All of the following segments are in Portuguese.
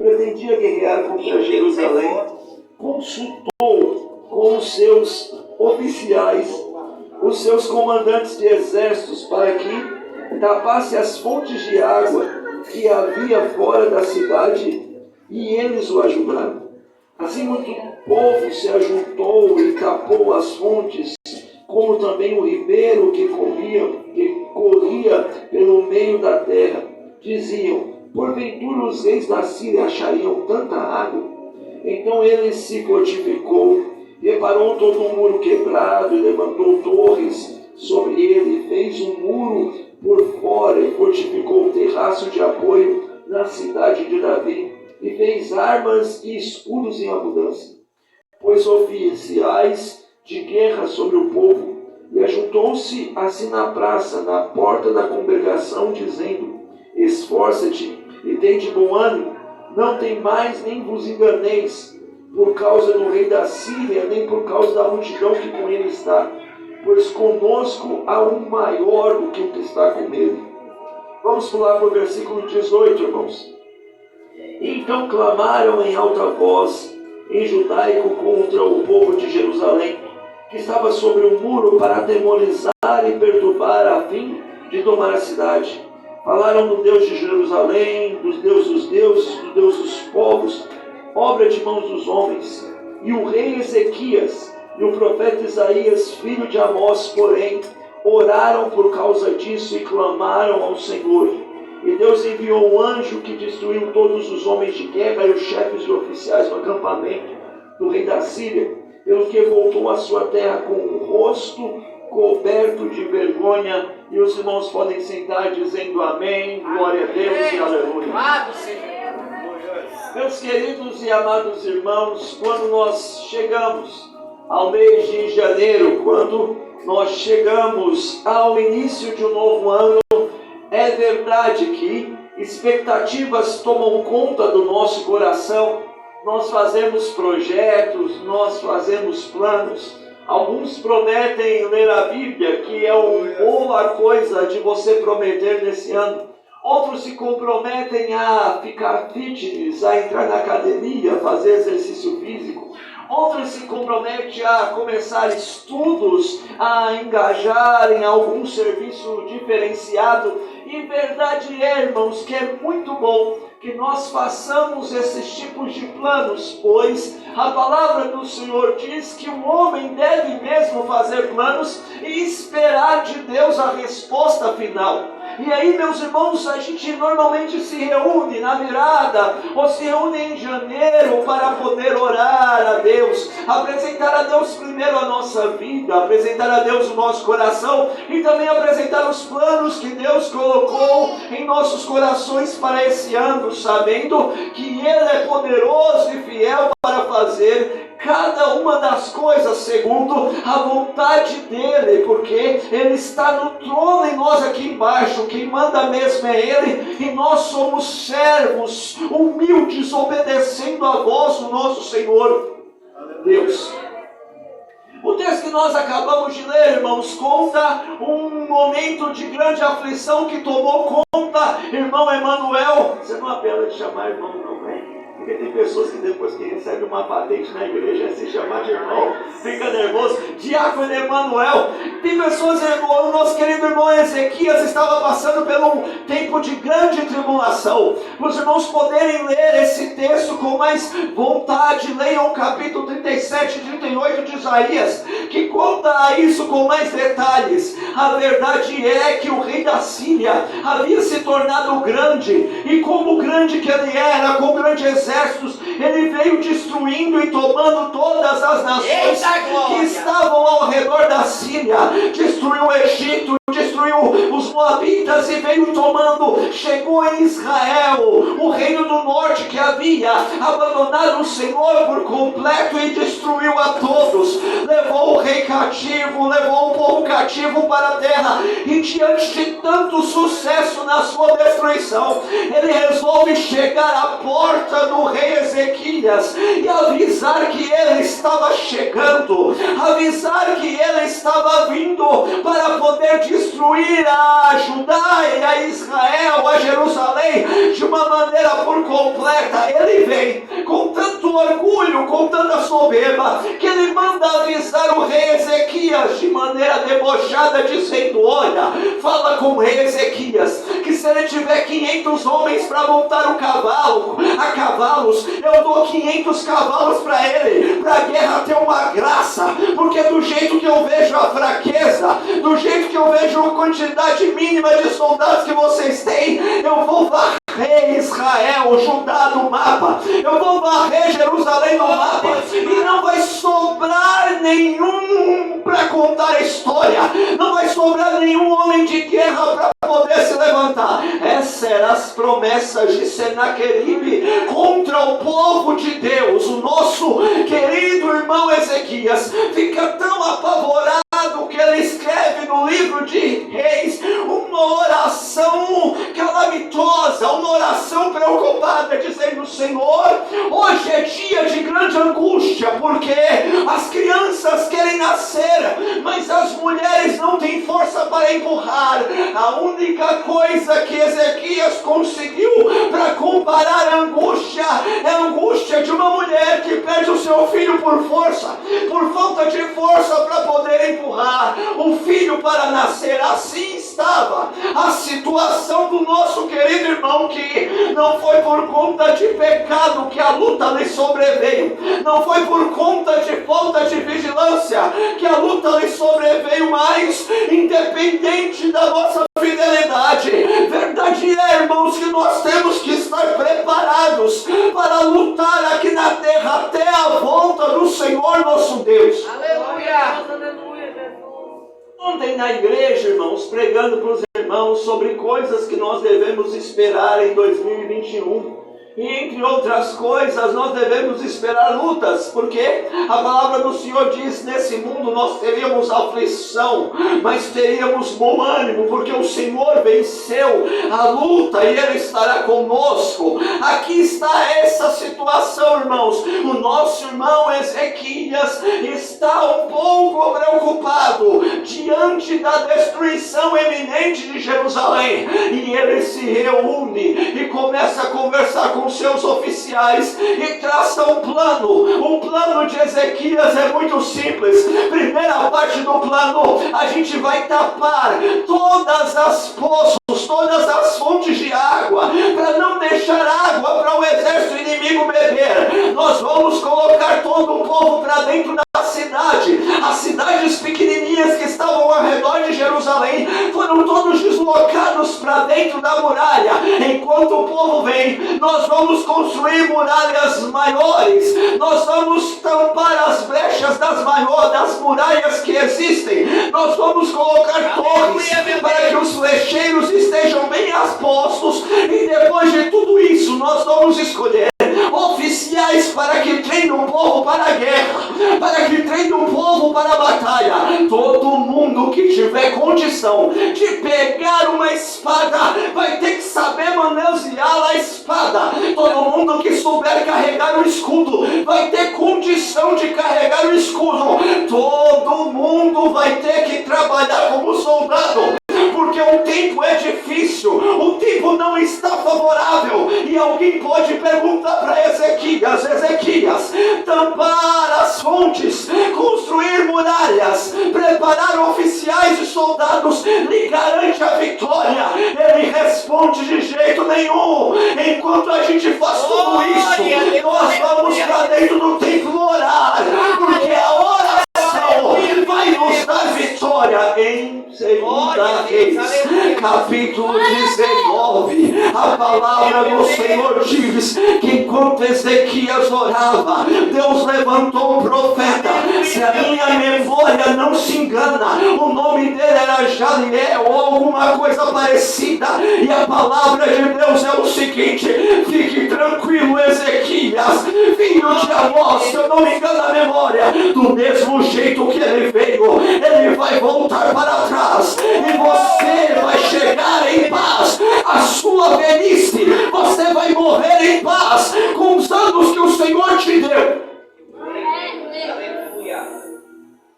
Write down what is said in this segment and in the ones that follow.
pretendia guerrear contra Jerusalém, consultou com os seus oficiais, os seus comandantes de exércitos, para que tapasse as fontes de água que havia fora da cidade, e eles o ajudaram. Assim muito povo se ajuntou e tapou as fontes, como também o ribeiro que corria pelo meio da terra. Diziam: porventura os reis da Síria achariam tanta água? Então ele se fortificou, reparou todo um muro quebrado e levantou torres sobre ele, fez um muro por fora e fortificou o terraço de apoio na cidade de Davi, e fez armas e escudos em abundância. Pôs oficiais de guerra sobre o povo, e ajuntou-se assim na praça, na porta da congregação, dizendo: esforça-te e tem de bom ânimo, não temais nem vos enganeis, por causa do rei da Síria, nem por causa da multidão que com ele está, pois conosco há um maior do que o que está com ele. Vamos pular para o versículo 18, irmãos. Então clamaram em alta voz, em judaico, contra o povo de Jerusalém, que estava sobre o muro, para atemorizar e perturbar, a fim de tomar a cidade. Falaram do Deus de Jerusalém, dos deuses dos deuses, do Deus dos povos, obra de mãos dos homens. E o rei Ezequias e o profeta Isaías, filho de Amós, porém, oraram por causa disso e clamaram ao Senhor. E Deus enviou um anjo que destruiu todos os homens de guerra e os chefes e oficiais do acampamento do rei da Síria, pelo que voltou à sua terra com o rosto coberto de vergonha. E os irmãos podem sentar dizendo amém, glória a Deus, amém, e aleluia. Meus queridos e amados irmãos, quando nós chegamos ao mês de janeiro, quando nós chegamos ao início de um novo ano, é verdade que expectativas tomam conta do nosso coração. Nós fazemos projetos, nós fazemos planos. Alguns prometem ler a Bíblia, que é uma boa coisa de você prometer nesse ano. Outros se comprometem a ficar fitness, a entrar na academia, fazer exercício físico. Outros se comprometem a começar estudos, a engajar em algum serviço diferenciado. E verdade é, irmãos, que é muito bom que nós façamos esses tipos de planos, pois a palavra do Senhor diz que o homem deve mesmo fazer planos e esperar de Deus a resposta final. E aí, meus irmãos, a gente normalmente se reúne na virada, ou se reúne em janeiro para poder orar a Deus, apresentar a Deus primeiro a nossa vida, apresentar a Deus o nosso coração e também apresentar os planos que Deus colocou em nossos corações para esse ano, sabendo que Ele é poderoso e fiel para fazer cada uma das coisas segundo a vontade dEle, porque Ele está no trono e nós aqui embaixo, quem manda mesmo é Ele, e nós somos servos humildes, obedecendo a voz do nosso Senhor Deus. O texto que nós acabamos de ler, irmãos, conta um momento de grande aflição que tomou conta, irmão Emanuel. Você não apela de chamar irmão, não é? Porque tem pessoas que depois que recebem uma patente na igreja, se chamar de irmão, fica nervoso. Diácono Emanuel. Tem pessoas, irmão, o nosso querido irmão Ezequias estava passando por um tempo de grande tribulação. Para os irmãos poderem ler esse texto com mais vontade, leiam o capítulo 37 e 38 de Isaías, que conta isso com mais detalhes. A verdade é que o rei da Síria havia se tornado grande, e como grande que ele era, com grande exército, ele veio destruindo e tomando todas as nações que estavam ao redor da Síria. Destruiu o Egito, destruiu os Moabitas e veio tomando. Chegou em Israel, o reino do norte que havia abandonado o Senhor por completo e destruiu a todos. Levou o rei cativo, levou o povo cativo para a terra, e diante de tanto sucesso na sua destruição, ele resolve chegar à porta do rei Ezequias e avisar que ele estava chegando, avisar que ele estava vindo para poder destruir a Judá e a Israel, a Jerusalém, de uma maneira por completa. ele vem com tanto orgulho, com tanta soberba, que ele manda avisar o rei Ezequias de maneira debochada, dizendo: olha, fala com o rei Ezequias, que se ele tiver 500 homens para montar a cavalos, eu dou 500 cavalos para ele, para a guerra ter uma graça, porque do jeito que eu vejo a fraqueza, do jeito que eu vejo a quantidade mínima de soldados que vocês têm, eu vou varrer Israel, Judá no mapa, eu vou varrer Jerusalém no mapa, e não vai sobrar nenhum para contar a história, não vai sobrar nenhum homem de guerra para poder se levantar. Essas eram as promessas de Senaqueribe contra o povo de Deus. O nosso querido irmão Ezequias fica tão apavorado que ele escreve no livro de Reis uma oração calamitosa, uma oração preocupada, dizendo: Senhor, hoje é dia de grande angústia, porque as crianças querem nascer, mas as mulheres não têm força para empurrar. A única coisa que Ezequias conseguiu para comparar a angústia é a angústia de uma mulher que perde o seu filho por força, por falta de força para poder empurrar o filho para nascer. Assim estava a situação do nosso querido irmão, que não foi por conta de pecado que a luta lhe sobreveio, não foi por conta de falta de vigilância que a luta lhe sobreveio, mas independente da nossa fidelidade, verdade é, irmãos, que nós temos que estar preparados para lutar aqui na terra até a volta do Senhor nosso Deus. Aleluia! Ontem na igreja, irmãos, pregando para os irmãos sobre coisas que nós devemos esperar em 2021. E entre outras coisas, nós devemos esperar lutas, porque a palavra do Senhor diz: nesse mundo nós teríamos aflição, mas teríamos bom ânimo, porque o Senhor venceu a luta e Ele estará conosco. Aqui está essa situação, irmãos. O nosso irmão Ezequias está um pouco preocupado diante da destruição eminente de Jerusalém, e ele se reúne e começa a conversar com seus oficiais e traça um plano. O plano de Ezequias é muito simples. Primeira parte do plano: a gente vai tapar todas as poços, todas as fontes de água, para não deixar água para o exército inimigo beber. Nós vamos colocar todo o povo para dentro da cidade. As cidades pequenininhas que estavam ao redor de Jerusalém foram todos deslocados para dentro da muralha. Enquanto o povo vem, nós vamos construir muralhas maiores, nós vamos tampar as brechas das muralhas que existem, nós vamos colocar torres para que os flecheiros estejam bem postos, e depois de tudo isso nós vamos escolher oficiais para que treinem o povo para a guerra, para que treinem o povo para a batalha. Todo mundo que tiver condição de pegar uma espada vai ter que saber manusear a espada. Todo mundo que souber carregar o escudo vai ter condição de carregar o escudo. Todo mundo vai ter que trabalhar como soldado, porque o tempo é difícil, o tempo não está favorável. E alguém pode perguntar para Ezequias: Ezequias, tampar as fontes, construir muralhas, preparar oficiais e soldados lhe garante a vitória? Ele responde: de jeito nenhum. Enquanto a gente faz tudo isso, nós vamos para dentro do templo orar, porque a oração vai nos dar vitória. Em 2 Reis, capítulo 19, a palavra do Senhor diz que enquanto Ezequias orava, Deus levantou um profeta. Se a minha memória não se engana, o nome dele era Jaliel ou alguma coisa parecida, e a palavra de Deus é o seguinte: fique tranquilo, Ezequias, filho de Amós, se eu não me engano a memória, do mesmo jeito que ele veio, ele vai voltar para trás, e você vai chegar em paz à sua velhice, você vai morrer em paz com os anos que o Senhor te deu.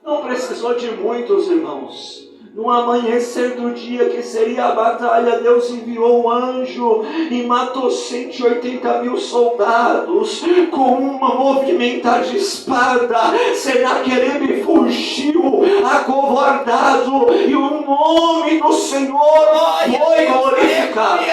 Não precisou de muitos, irmãos. No amanhecer do dia que seria a batalha, Deus enviou um anjo e matou 180 mil soldados com uma movimentar de espada. Senaqueribe fugiu acovardado e o nome do Senhor foi glorificado.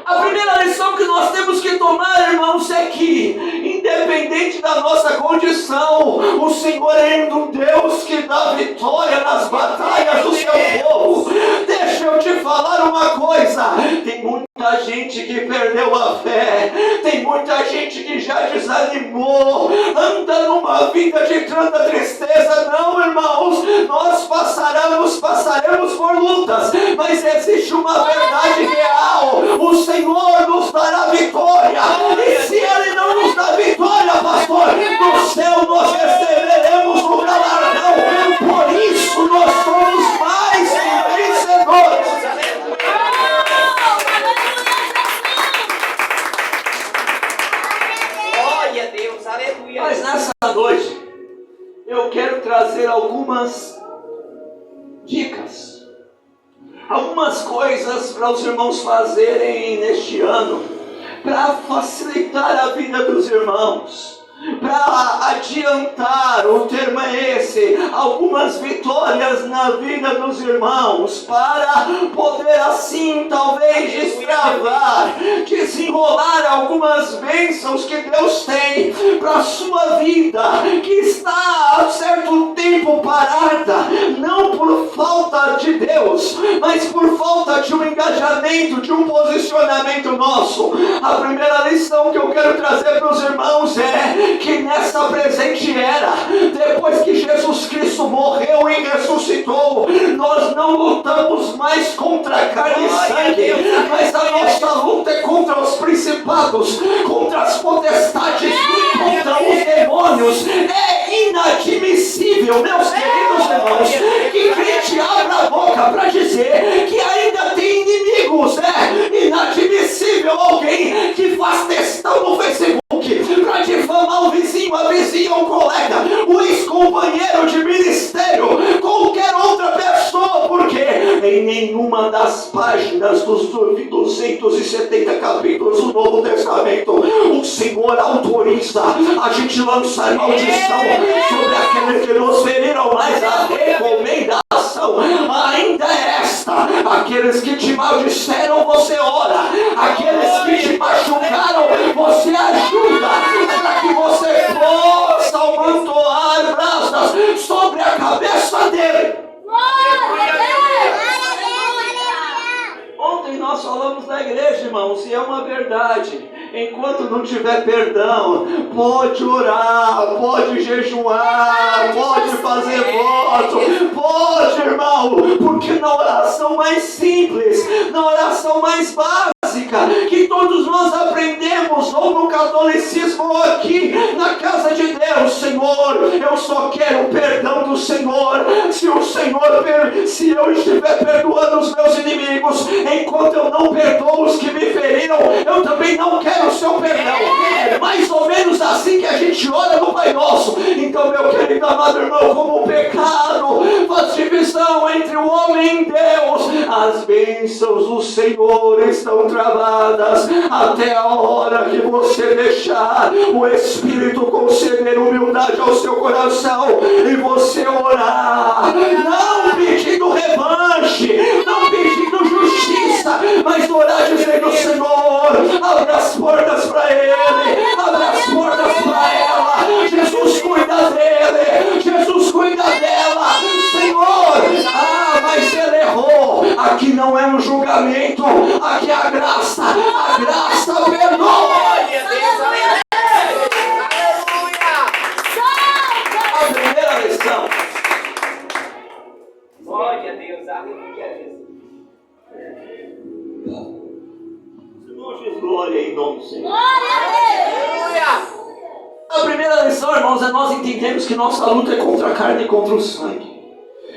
A primeira lição que nós temos que tomar, irmãos, é que, independente da nossa condição, o Senhor é um Deus que dá vitória nas batalhas do seu povo. Deixa eu te falar uma coisa: tem muita gente que perdeu a fé, tem muita gente que já desanimou, anda numa vida de tanta tristeza. Não, irmãos, nós passaremos por lutas, mas existe uma verdade real: o Senhor nos dará vitória, e se Ele não nos dá vitória, pastor, no céu nós receberemos o galardão. Por isso nós somos mais que vencedores. Glória a Deus, aleluia. Mas nessa noite eu quero trazer algumas dicas, algumas coisas para os irmãos fazerem neste ano, para facilitar a vida dos irmãos, para adiantar, o termo é esse, algumas vitórias na vida dos irmãos, para poder assim talvez destravar, desenrolar algumas bênçãos que Deus tem para a sua vida, que está há certo tempo parada, não por falta de Deus, mas por falta de um engajamento, de um posicionamento nosso. A primeira lição que eu quero trazer para os irmãos é que nessa presente era, depois que Jesus Cristo morreu e ressuscitou, nós não lutamos mais contra carne e sangue, mas a nossa luta é contra os principados, contra as potestades, contra os demônios. É inadmissível, meus queridos irmãos, que crente abra a boca para dizer que ainda tem inimigos. É inadmissível alguém que faz textão no Facebook para difamar o vizinho, a vizinha, o colega, o ex-companheiro de ministério, qualquer outra pessoa, porque em nenhuma das páginas dos 270 capítulos do Novo Testamento o Senhor autoriza a gente lançar maldição sobre aqueles que nos feriram, mas a recomendação ainda é esta: aqueles que te maldisseram, você ora, aqueles que te machucaram, você ajuda, para que você possa amontoar brasas sobre a cabeça dele. Ontem nós falamos na igreja, irmãos, e é uma verdade: enquanto não tiver perdão, pode orar, pode jejuar, pode fazer voto, pode, irmão, porque na oração mais simples, na oração mais básica, que todos nós aprendemos, ou no catolicismo ou aqui na casa de Deus: Senhor, eu só quero o perdão do Senhor. Se eu estiver perdoando os meus inimigos, enquanto eu não perdoo os que me feriram, eu também não quero o seu perdão. É mais ou menos assim que a gente ora no Pai Nosso. Então, meu querido amado irmão, como o pecado faz divisão entre o homem e Deus, as bênçãos do Senhor estão travadas até a hora que você deixar o Espírito conceder humildade ao seu coração e você orar, não pedindo revanche, não pedindo justiça, mas orar dizendo: Senhor, abre as portas para ele, abre as portas para ela, Jesus cuida dele, Jesus cuida dela, Senhor. Mas ele errou. Aqui não é um julgamento, aqui é a graça perdoa. A primeira lição. Glória a Deus, aleluia. Senhor Jesus, glória em nome do Senhor. Aleluia. A primeira lição, irmãos, é nós entendemos que nossa luta é contra a carne e contra o sangue.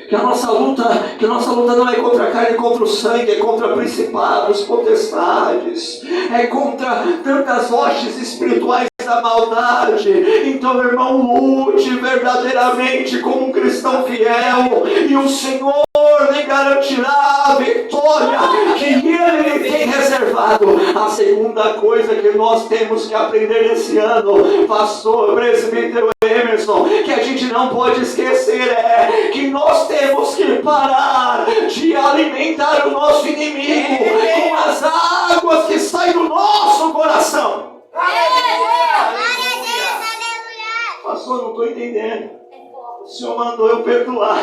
Que a nossa luta não é contra a carne e contra o sangue, é contra principados, potestades, é contra tantas hostes espirituais da maldade. Então, irmão, lute verdadeiramente como um cristão fiel, e o Senhor lhe garantirá a vitória que Ele lhe tem reservado. A segunda coisa que nós temos que aprender nesse ano, pastor, presbítero Emerson, que a gente não pode esquecer, é que nós temos que parar de alimentar o nosso inimigo com as águas que saem do nosso coração. Pastor, não estou entendendo. O Senhor mandou eu perdoar.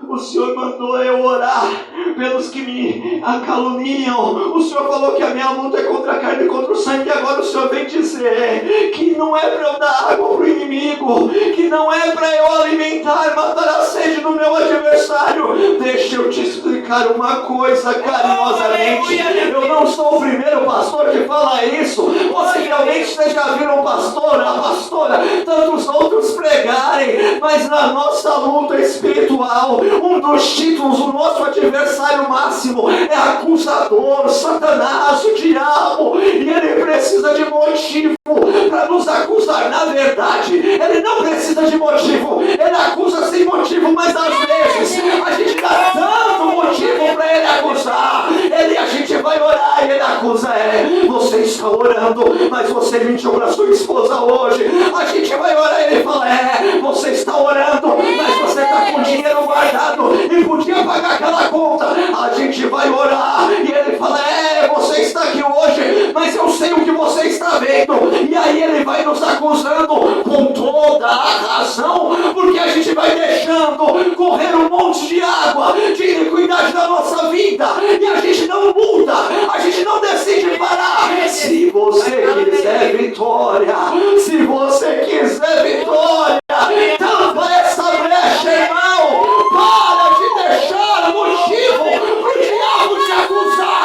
O Senhor mandou eu orar pelos que me caluniam. O Senhor falou que a minha luta é contra a carne e contra o sangue. E agora o Senhor vem dizer que não é para eu dar água para o inimigo, que não é para eu alimentar, matar a sede do meu adversário. Deixa eu te explicar uma coisa carinhosamente. Eu não sou o primeiro pastor que fala isso. Possivelmente vocês já viram o pastor, a pastora, tantos outros pregarem. Mas na nossa luta espiritual, um dos títulos, o nosso adversário máximo é acusador, Satanás, o diabo, e ele precisa de motivo para nos acusar. Na verdade, ele não precisa de motivo, ele acusa sem motivo, mas às vezes a gente dá tanto motivo para ele acusar. A gente vai orar e ele acusa, você está orando, mas você mentiu para sua esposa hoje. A gente vai orar e ele fala, você está orando, mas você está com dinheiro guardado e podia pagar aquela conta. A gente vai orar e ele fala, você está aqui hoje, mas eu sei o que você está vendo. E aí ele vai nos acusando com toda a razão, porque a gente vai deixando correr um monte de água de iniquidade da nossa vida, e a gente não muda, a gente não decide parar. Se você quiser vitória, se você quiser vitória, tampa essa brecha, irmão. Para de deixar motivo para o diabo te acusar.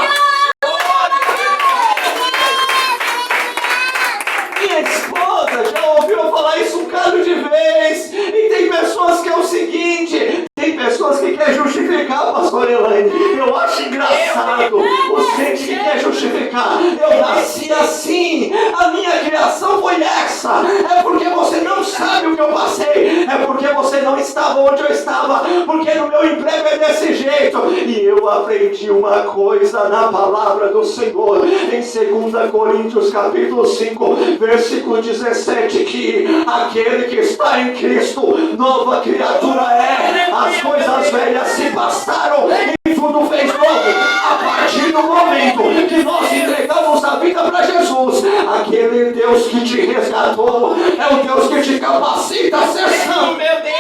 Minha esposa já ouviu falar isso um bocado de vez. E tem pessoas que é o seguinte, tem pessoas que querem justificar, pastor Elaine. Eu acho engraçado o gente que quer justificar. Eu nasci assim, a minha criação foi essa. É porque você não sabe o que eu passei, é porque você não estava onde eu estava, porque no meu emprego é desse jeito. E eu aprendi uma coisa na palavra do Senhor, em 2 Coríntios capítulo 5, versículo 17, que aquele que está em Cristo, nova criatura é. As coisas velhas se passaram e tudo fez novo. A partir do momento que nós entregamos a vida para Jesus, aquele Deus que te resgatou é o Deus que te capacita a ser santo. Meu Deus!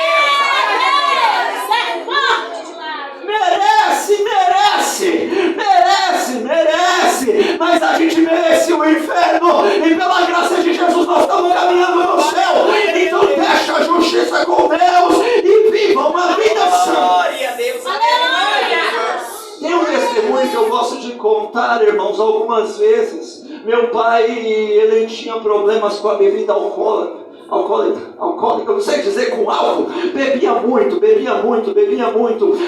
Merece, mas a gente merece o inferno, e pela graça de Jesus nós estamos caminhando no céu. Então deixa a justiça com Deus e viva uma vida santa. Glória a Deus! Tem um testemunho que eu gosto de contar, irmãos, algumas vezes. Meu pai, ele tinha problemas com a bebida alcoólica, eu não sei dizer, com álcool. Bebia muito,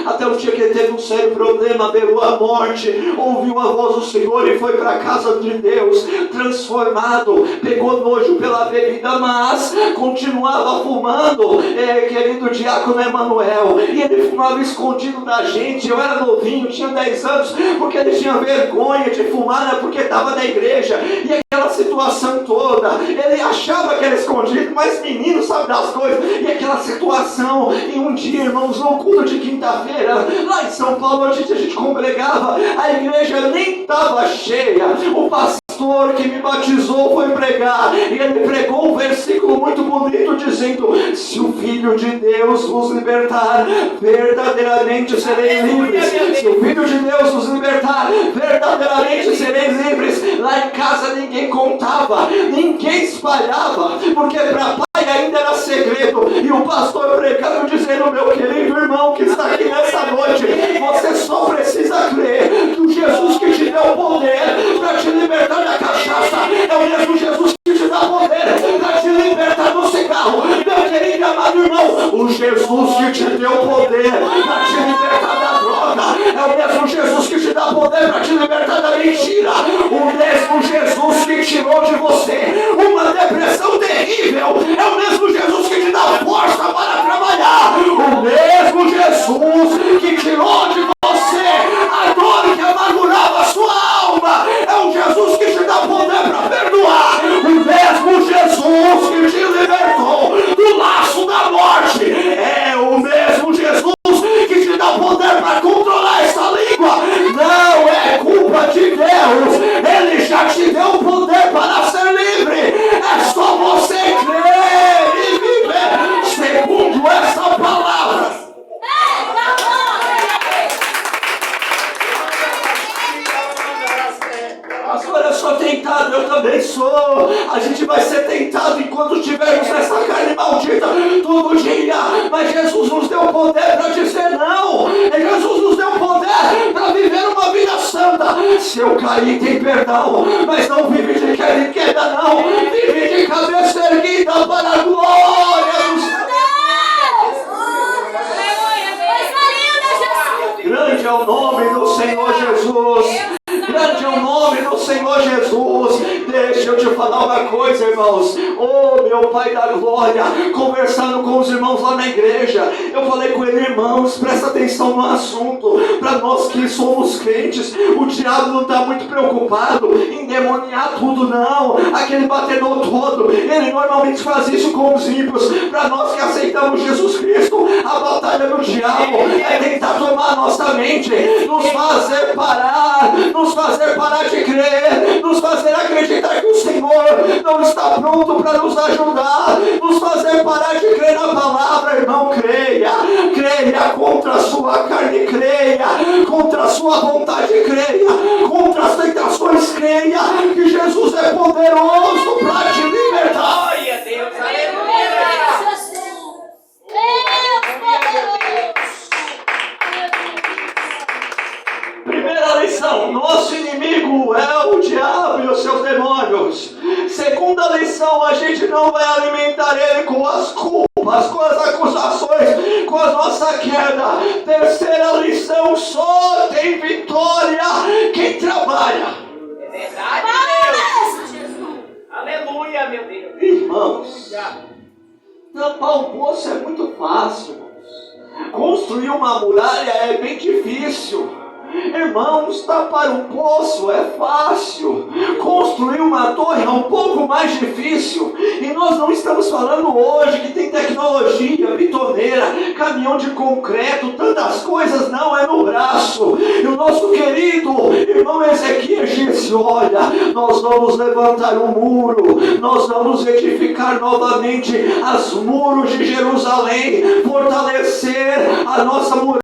até o dia que ele teve um sério problema, beirou a morte, ouviu a voz do Senhor e foi para a casa de Deus, transformado. Pegou nojo pela bebida, mas continuava fumando, querido diácono Emanuel, e ele fumava escondido da gente. Eu era novinho, tinha 10 anos, porque ele tinha vergonha de fumar, né, porque estava na igreja, e aquela situação toda, ele achava que era escondido, mas menino sabe das coisas. E aquela situação, e um dia, irmãos, no culto de quinta-feira, lá em São Paulo, a gente congregava, a igreja nem estava cheia. O pastor que me batizou foi pregar, e ele pregou um versículo muito bonito, dizendo: se o Filho de Deus vos libertar, verdadeiramente sereis livres. Se o Filho de Deus vos libertar, verdadeiramente sereis livres. Lá em casa ninguém contava, ninguém espalhava, porque para pai ainda era segredo. E o pastor pregando, dizendo: meu querido irmão que está aqui nessa noite, você só precisa crer que o Jesus que te deu poder para te libertar da cachaça é o mesmo Jesus que te dá poder para te libertar do cigarro. Meu querido e amado irmão, o Jesus que te deu poder para te libertar da droga é o mesmo Jesus que te dá poder para te libertar da mentira. O mesmo Jesus que tirou de você uma depressão também sou. A gente vai ser tentado enquanto estivermos nessa carne maldita todo dia. Mas Jesus nos deu poder para dizer não. Jesus nos deu poder para viver uma vida santa. Se eu cair, tem perdão. Mas não vive de queda, não. Vive de cabeça erguida para a glória do Senhor. Grande é o nome do Senhor Jesus. Grande é o nome do Senhor Jesus. Deixa eu te falar uma coisa, irmãos. Oh, meu Pai da glória, conversando com os irmãos lá na igreja, eu falei com ele: irmãos, presta atenção no assunto. Para nós que somos crentes, o diabo não está muito preocupado em demoniar tudo, não. Aquele batedor todo, ele normalmente faz isso com os ímpios. Para nós que aceitamos Jesus Cristo, a batalha do diabo é tentar tomar a nossa mente, nos fazer parar de crer, nos fazer acreditar que o Senhor não está pronto para nos ajudar, nos fazer parar de crer na palavra. Irmão, creia contra a sua carne, creia contra a sua vontade, creia contra as tentações, creia que Jesus é poderoso para te libertar. Glória a Deus, aleluia. Primeira lição: nosso inimigo é o diabo e os seus demônios. Segunda lição: a gente não vai alimentar ele com as culpas, com as acusações, com a nossa queda. Terceira lição: só tem vitória quem trabalha. É verdade, Deus. Aleluia, meu Deus. Irmãos, tampar um poço é muito fácil, irmãos. Construir uma muralha é bem difícil. Irmãos, tapar um poço é fácil. Construir uma torre é um pouco mais difícil. E nós não estamos falando hoje que tem tecnologia, bitoneira, caminhão de concreto, tantas coisas. Não, é no braço. E o nosso querido irmão Ezequias disse: olha, nós vamos levantar um muro, nós vamos edificar novamente as muros de Jerusalém, fortalecer a nossa muralha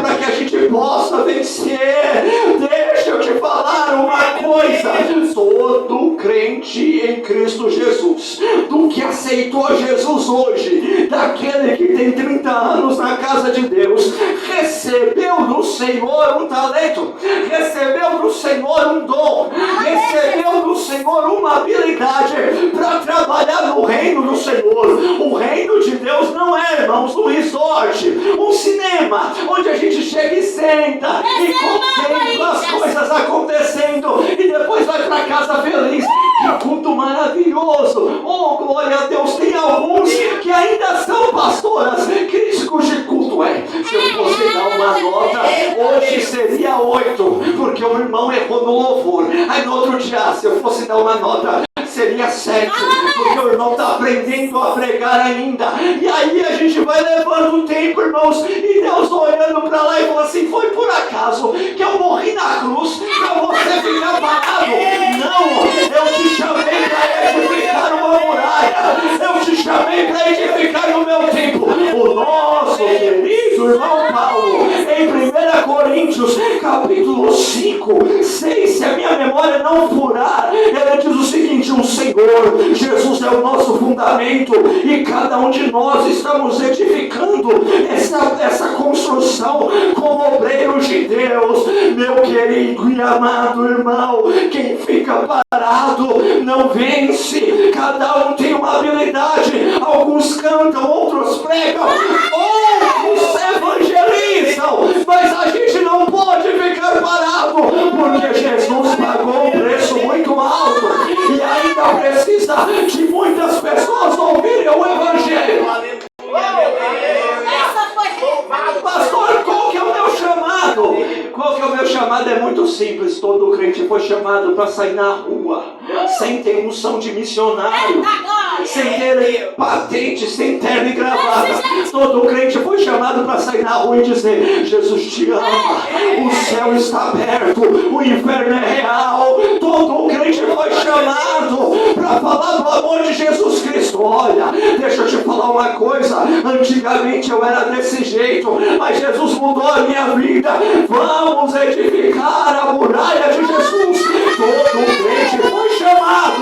para que a gente possa vencer. Deixa eu te falar uma coisa: todo crente em Cristo Jesus, do que aceitou Jesus hoje, daquele que tem 30 anos na casa de Deus, recebeu do Senhor um talento, recebeu do Senhor um dom, recebeu do Senhor uma habilidade para trabalhar no reino do Senhor. O reino de Deus não é, irmãos, um resort, um cinema, onde a gente chega e senta e contempla as coisas acontecendo e depois vai para casa feliz. Que culto maravilhoso! Oh, glória a Deus! Tem alguns que ainda são pastoras críticos de culto. Se eu fosse dar uma nota, hoje seria 8, porque o irmão errou no louvor. Aí no outro dia, se eu fosse dar uma nota, seria 7, porque o irmão está aprendendo a pregar ainda. E aí a gente vai levando o tempo, irmãos, e Deus olhando para lá e fala assim: foi por acaso que eu morri na cruz para você ficar parado? Não, eu te chamei para edificar uma muralha, eu te chamei para edificar o meu templo. O nosso querido irmão Paulo, em 1 Coríntios capítulo 5, 6, se a minha memória não furar, ele diz o seguinte: o Senhor Jesus é o nosso fundamento e cada um de nós estamos edificando essa construção como obreiros de Deus. Meu querido e amado irmão, quem fica parado não vence. Cada um tem uma habilidade, alguns cantam, outros pregam, outros evangelizam, mas a gente não pode ficar parado, porque Jesus pagou um preço muito alto e ainda precisa de muitas pessoas ouvirem o Evangelho. Pastor, qual que é o meu chamado? Qual que é o meu chamado? É muito simples. Todo crente foi chamado para sair na rua, sem ter unção de missionário, sem ter patente, sem terno e gravata. Todo crente foi chamado para sair na rua e dizer: Jesus te ama, o céu está aberto, o inferno é real. Todo crente foi chamado para falar do amor de Jesus Cristo. Olha, deixa eu te falar uma coisa: antigamente eu era desse jeito, mas Jesus mudou a minha vida. Vamos edificar a muralha de Jesus. Todo crente foi chamado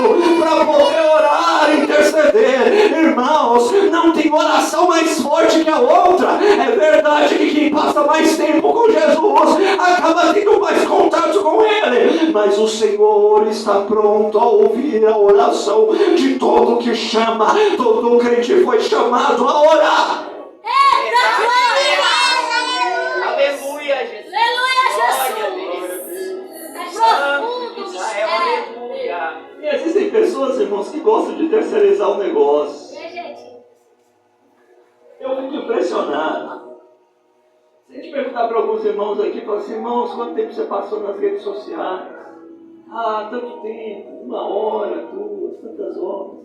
quem passa mais tempo com Jesus acaba tendo mais contato com Ele. Mas o Senhor está pronto a ouvir a oração de todo que chama. Todo crente foi chamado a orar. Aleluia, Jesus. Aleluia, Jesus. Santo de Israel, aleluia. E existem pessoas, irmãos, que gostam de terceirizar o negócio. Eu fico impressionado. Se a gente perguntar para alguns irmãos aqui, falar assim, irmãos, quanto tempo você passou nas redes sociais? Ah, tanto tempo, 1 hora, 2, tantas horas.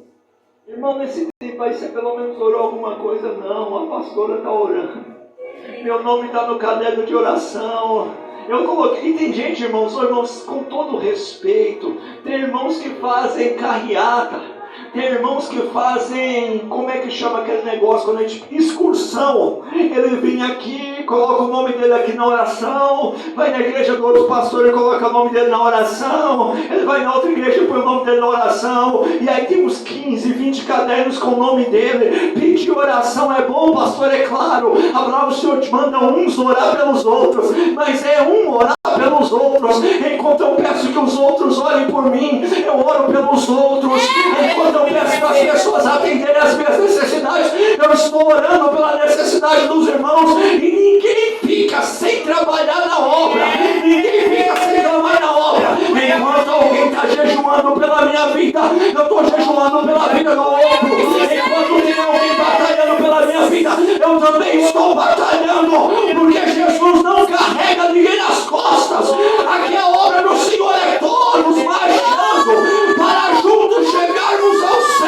Irmão, nesse tempo aí você pelo menos orou alguma coisa? Não, a pastora está orando. Meu nome está no caderno de oração. Eu coloquei, e tem gente, irmãos, com todo respeito, tem irmãos que fazem carreata. Tem irmãos que fazem, como é que chama aquele negócio, quando a gente, excursão. Ele vem aqui, coloca o nome dele aqui na oração, vai na igreja do outro pastor e coloca o nome dele na oração, ele vai na outra igreja e põe o nome dele na oração, e aí tem uns 15, 20 cadernos com o nome dele. Pedir oração é bom, pastor, é claro, a palavra do Senhor te manda uns orar pelos outros, mas é um orar pelos outros, enquanto eu peço que os outros orem por mim, eu oro pelos outros, enquanto eu peço para as pessoas atenderem as minhas necessidades, eu estou orando pela necessidade dos irmãos, e ninguém fica sem trabalhar na obra, ninguém fica sem trabalhar na obra, enquanto alguém está jejuando pela minha vida, eu estou jejuando pela vida do outro, enquanto tem alguém batalhando pela minha vida, eu também estou batalhando, porque Jesus não carrega ninguém nas costas, aqui a obra do Senhor é todos marchando para juntos chegarmos ao céu.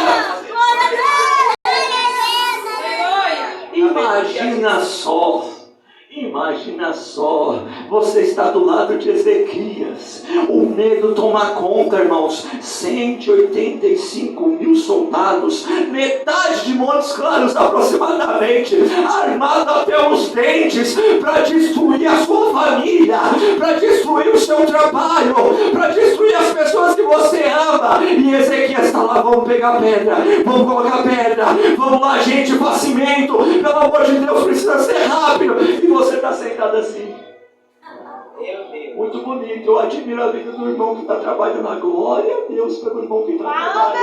Imagina só, você está do lado de Ezequias, o medo toma conta, irmãos, 185 mil soldados, metade de Montes Claros aproximadamente, armado até os dentes, para destruir a sua família, para destruir o seu trabalho, para destruir as pessoas que você ama. E Ezequias está lá, vamos pegar pedra, vamos colocar pedra, vamos lá gente, faz cimento, pelo amor de Deus, precisa ser rápido, e você está sentado assim. Muito bonito, eu admiro a vida do irmão que está trabalhando na glória a Deus pelo irmão que está trabalhando.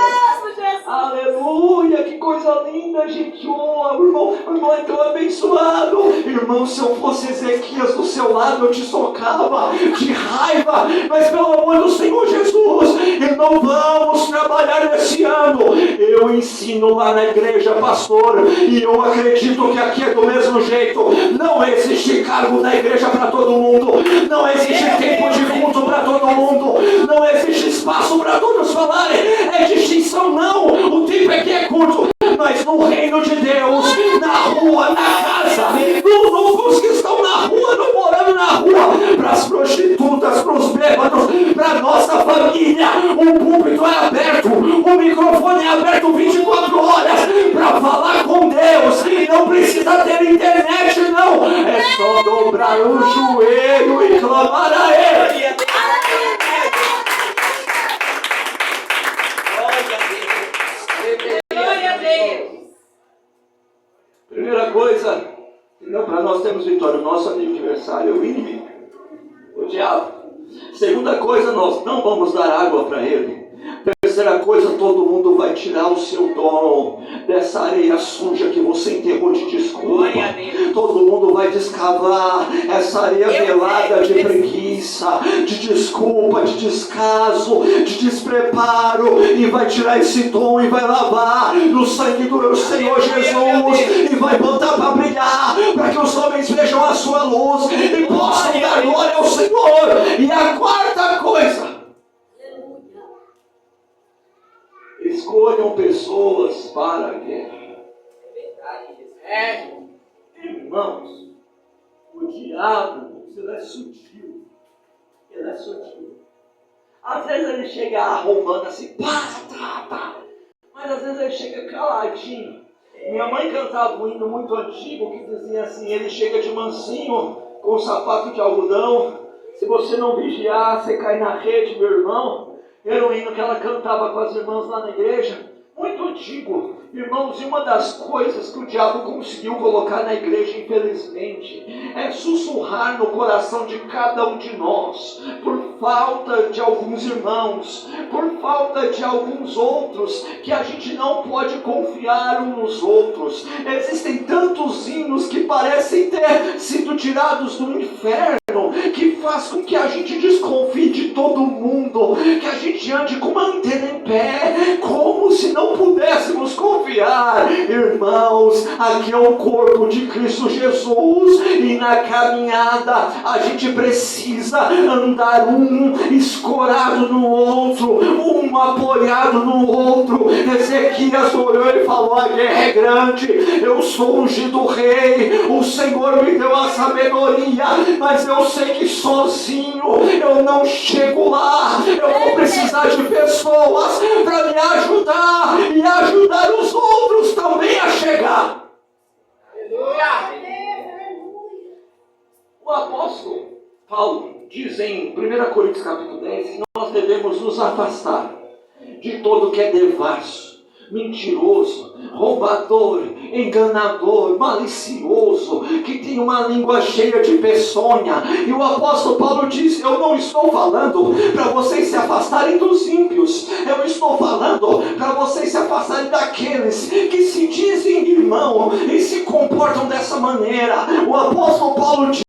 Aleluia, que coisa linda, gente. Oh, o irmão é tão abençoado. Irmão, se eu fosse Ezequias do seu lado, eu te socava de raiva, mas pelo amor do Senhor Jesus, e não vamos trabalhar nesse ano. Eu ensino lá na igreja, pastor, e eu acredito que aqui é do mesmo jeito. Não existe cargo na igreja para todo mundo, não existe tempo de culto para todo mundo, não existe espaço para todos falarem, é distinção não, o tempo aqui é curto, mas no reino de Deus, na rua, na casa, nos novos que estão na rua, não morando na rua, para as prostitutas, para os bêbados, para a nossa família, o púlpito é aberto, o microfone é aberto 24 horas, para falar com Deus, e não precisa ter internet não, é só dobrar o joelho e clamar a Ele. Primeira coisa, para nós termos vitória, o nosso adversário é o inimigo, o diabo. Segunda coisa, nós não vamos dar água para ele. Terceira coisa, todo mundo vai tirar o seu dom dessa areia suja que você enterrou de desculpa. Todo mundo vai descavar essa areia velada de preguiça, de desculpa, de descaso, de despreparo, e vai tirar esse dom e vai lavar no sangue do Senhor Jesus, e vai botar para brilhar, para que os homens vejam a sua luz e possam dar glória ao Senhor. E a quarta coisa, escolham pessoas para a guerra. Irmãos, o diabo, ele é sutil. Ele é sutil. Às vezes ele chega arrombando assim, pá. Mas às vezes ele chega caladinho. Minha mãe cantava um hino muito antigo que dizia assim, ele chega de mansinho, com sapato de algodão. Se você não vigiar, você cai na rede, meu irmão. Era um hino que ela cantava com as irmãs lá na igreja. muito antigo. Irmãos, e uma das coisas que o diabo conseguiu colocar na igreja, infelizmente, é sussurrar no coração de cada um de nós, por falta de alguns irmãos, por falta de alguns outros, que a gente não pode confiar uns nos outros. Existem tantos hinos que parecem ter sido tirados do inferno, que faz com que a gente desconfie de todo mundo, que a gente ande com uma antena em pé, como se não pudéssemos confiar. Irmãos, aqui é o corpo de Cristo Jesus, e na caminhada a gente precisa andar um escorado no outro, um apoiado no outro. Ezequias olhou e falou: a guerra é grande, eu sou ungido rei, o Senhor me deu a sabedoria, mas eu sei que sozinho eu não chego lá, eu vou precisar de pessoas para me ajudar e ajudar os outros também a chegar. O apóstolo Paulo diz em 1 Coríntios capítulo 10 que nós devemos nos afastar de todo que é devasso, mentiroso, roubador, enganador, malicioso, que tem uma língua cheia de peçonha. E o apóstolo Paulo diz: eu não estou falando para vocês se afastarem dos ímpios, eu estou falando para vocês se afastarem daqueles que se dizem irmão e se comportam dessa maneira. O apóstolo Paulo diz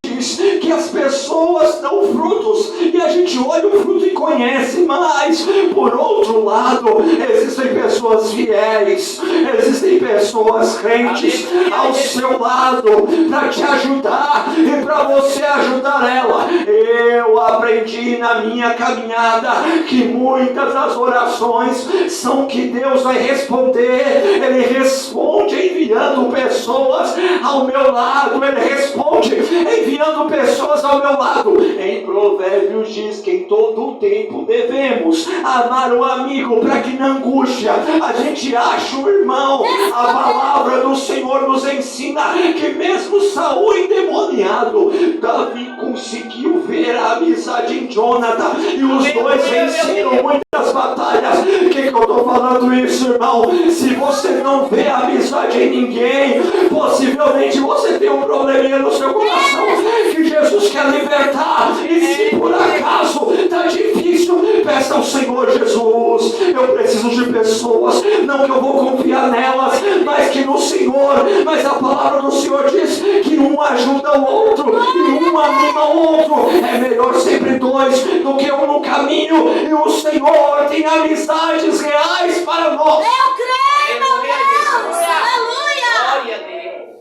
que as pessoas dão frutos e a gente olha o fruto e conhece, mas por outro lado existem pessoas fiéis, existem pessoas crentes ao seu lado para te ajudar e para você ajudar ela. Eu aprendi na minha caminhada que muitas das orações são que Deus vai responder. Ele responde enviando pessoas ao meu lado, Ele responde enviando pessoas ao meu lado. Em Provérbios diz que em todo o tempo devemos amar o amigo, para que na angústia a gente ache o irmão. A palavra do Senhor nos ensina que mesmo Saul endemoniado, Davi conseguiu ver a amizade em Jonathan, e os dois venceram muitas batalhas. O que eu estou falando isso, irmão? Se você não vê a amizade em ninguém, possivelmente você tem um probleminha no seu coração que Jesus quer libertar. E se por acaso está difícil, peça ao Senhor: Jesus, eu preciso de pessoas, não que eu vou confiar nelas, mas que no Senhor. Mas a palavra do Senhor diz que um ajuda o outro e um anima o outro. É melhor sempre dois do que um no caminho, e o Senhor tem amizades reais para nós. Eu creio, meu Deus! Aleluia! Glória a Deus.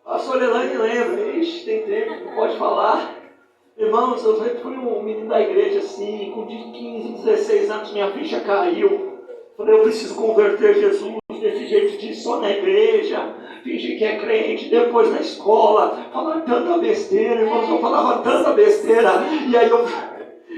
Pastor Elaine lembra, ixi, tem tempo que não pode falar. Irmãos, eu sempre fui um menino da igreja assim, com de 15, 16 anos minha ficha caiu. Falei: eu preciso converter Jesus desse jeito de ir só na igreja, fingir que é crente, depois na escola, falar tanta besteira, irmãos, eu falava tanta besteira. E aí eu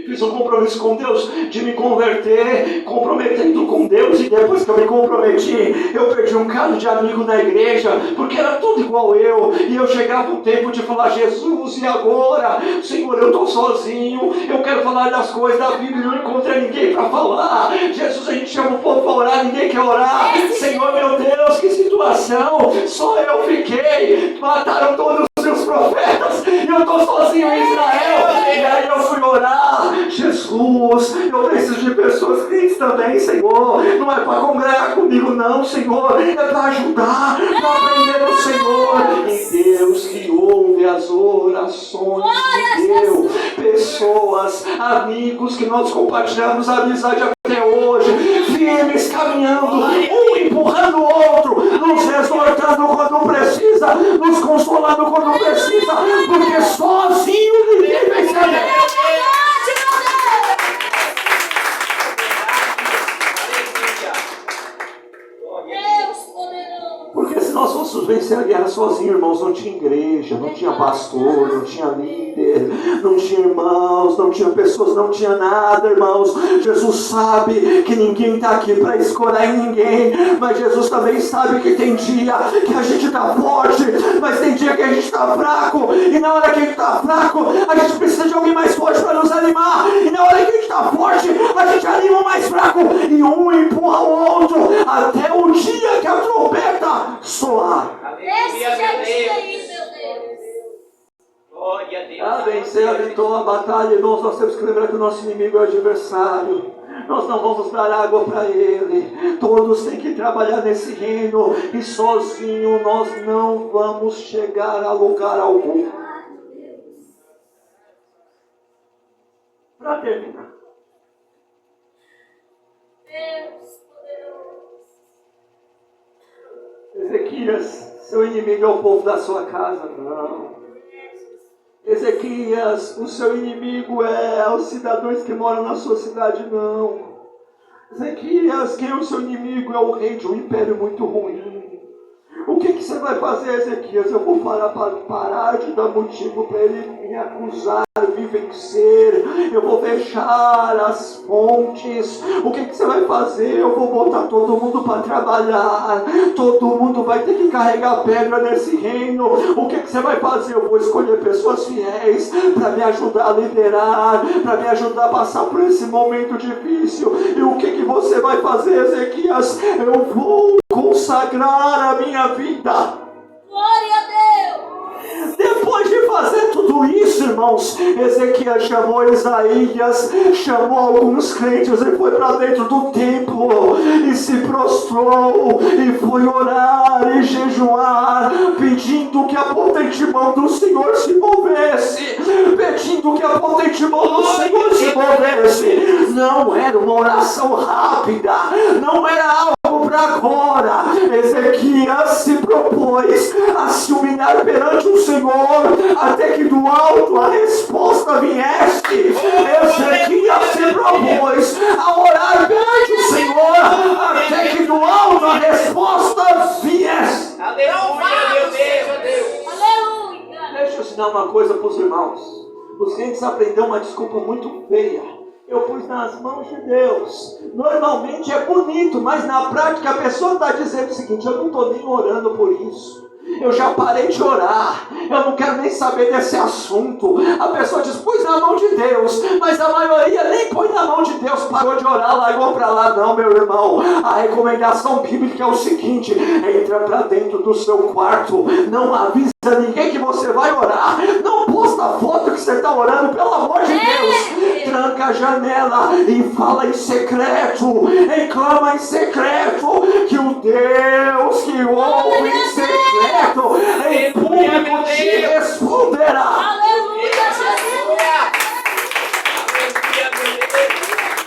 fiz um compromisso com Deus de me converter, comprometendo com Deus, e depois que eu me comprometi, eu perdi um caso de amigo na igreja, porque era tudo igual eu, e eu chegava o tempo de falar: Jesus, e agora? Senhor, eu estou sozinho, eu quero falar das coisas da Bíblia, não encontrei ninguém para falar. Jesus, a gente chama o povo para orar, ninguém quer orar. Senhor, meu Deus, que situação, só eu fiquei, mataram todos os seus profetas, e eu estou sozinho em Israel. E aí eu fui orar: Jesus, eu preciso de pessoas crentes também, Senhor. Não é para congregar comigo não, Senhor, é para ajudar, para aprender do Senhor. E Deus que ouve as orações, e deu pessoas, amigos que nós compartilhamos a amizade até hoje, firmes, caminhando, um empurrando o outro, nos exortando quando precisa, nos consolando quando precisa, porque sozinho ninguém vai ser. Porque se nós fôssemos vencer a guerra sozinhos, irmãos, não tinha igreja, não tinha pastor, não tinha líder, não tinha irmãos, não tinha pessoas, não tinha nada, irmãos. Jesus sabe que ninguém está aqui para escorar em ninguém, mas Jesus também sabe que tem dia que a gente está forte, mas tem dia que a gente está fraco, e na hora que a gente está fraco, a gente precisa de alguém mais forte para nos animar, e na hora que a gente está forte, a gente anima o mais fraco, e um empurra o outro. até o dia que a trombeta soar. Desse jeitinho aí, meu Deus. Glória a Deus. A vencer a vitória, a batalha, irmãos, nós temos que lembrar que o nosso inimigo é o adversário. Nós não vamos dar água para ele. Todos têm que trabalhar nesse reino. E sozinho nós não vamos chegar a lugar algum. Para terminar. Ezequias, seu inimigo é o povo da sua casa. Não. Ezequias, o seu inimigo é os cidadãos que moram na sua cidade. Não. Ezequias, quem é o seu inimigo? É o rei de um império muito ruim. O que você vai fazer, Ezequias? Eu vou parar de dar motivo para ele me acusar, me vencer. Eu vou fechar as fontes. O que você vai fazer? Eu vou botar todo mundo para trabalhar. Todo mundo vai ter que carregar pedra nesse reino. O que você vai fazer? Eu vou escolher pessoas fiéis para me ajudar a liderar, para me ajudar a passar por esse momento difícil. E o que você vai fazer, Ezequias? Eu vou consagrar a minha vida. Glória a Deus. Depois de fazer tudo isso, irmãos, Ezequias chamou Isaías, chamou alguns crentes e foi para dentro do templo e se prostrou e foi orar e jejuar, pedindo que a potente mão do Senhor se movesse, pedindo que a potente mão do Senhor se movesse. Não era uma oração rápida, não era algo para agora. Ezequias se propôs a se humilhar perante o Senhor até que do alto a resposta viesse. Ezequias se propôs a orar perante o Senhor até que do alto a resposta viesse. Aleluia, meu Deus. Aleluia. Deixa eu ensinar uma coisa para os irmãos. Os crentes aprenderam uma desculpa muito feia. Eu pus nas mãos de Deus. Normalmente é bonito, mas na prática a pessoa está dizendo o seguinte: eu não estou nem orando por isso. Eu já parei de orar. Eu não quero nem saber desse assunto. A pessoa diz: pus na mão de Deus. Mas a maioria nem põe na mão de Deus. Parou de orar, largou para lá. Não, meu irmão. A recomendação bíblica é o seguinte: entra para dentro do seu quarto. Não avisa ninguém que você vai orar. Não posta foto que você está orando. Pelo amor de Deus. Tranca a janela e fala em secreto. E clama em secreto. Que o Deus que ouve em secreto em público te responderá. Aleluia, Jesus.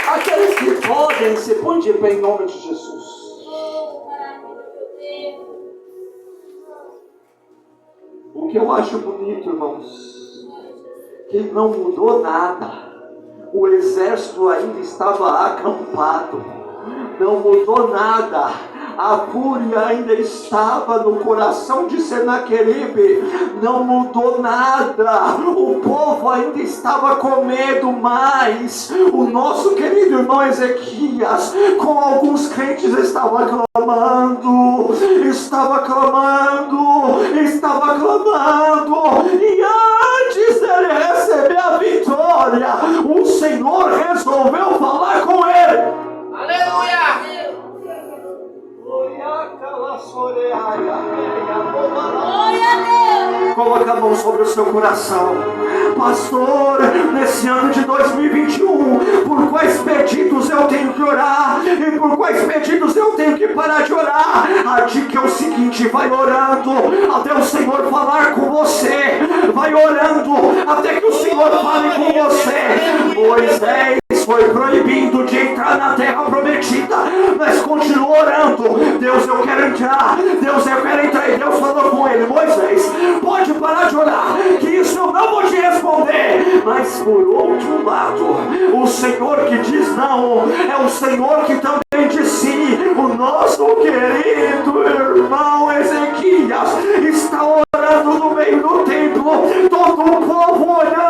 Aqueles que podem, se põem de pé em nome de Jesus. Oh, maravilha, meu Deus. O que eu acho bonito, irmãos, que não mudou nada. O exército ainda estava acampado. Não mudou nada. A fúria ainda estava no coração de Senaqueribe. Não mudou nada. O povo ainda estava com medo, mas o nosso querido irmão Ezequias, com alguns crentes, estava clamando. E antes dele receber a vitória, o Senhor resolveu falar com ele. Aleluia. Glória a Deus. Coloca a mão sobre o seu coração. Pastor, nesse ano de 2021, por quais pedidos eu tenho que orar? E por quais pedidos eu tenho que parar de orar? A dica é o seguinte: vai orando até o Senhor falar com você. Vai orando até que o Senhor fale com você. Moisés foi proibido de entrar na terra prometida, mas continuou orando. Deus, eu quero entrar. Deus, eu quero entrar. E Deus falou com ele: Moisés, pode parar de orar, que isso eu não vou te responder. Mas por outro lado, o Senhor que diz não é o Senhor que também diz sim. O nosso querido irmão Ezequias está orando no meio do templo, todo o povo olhando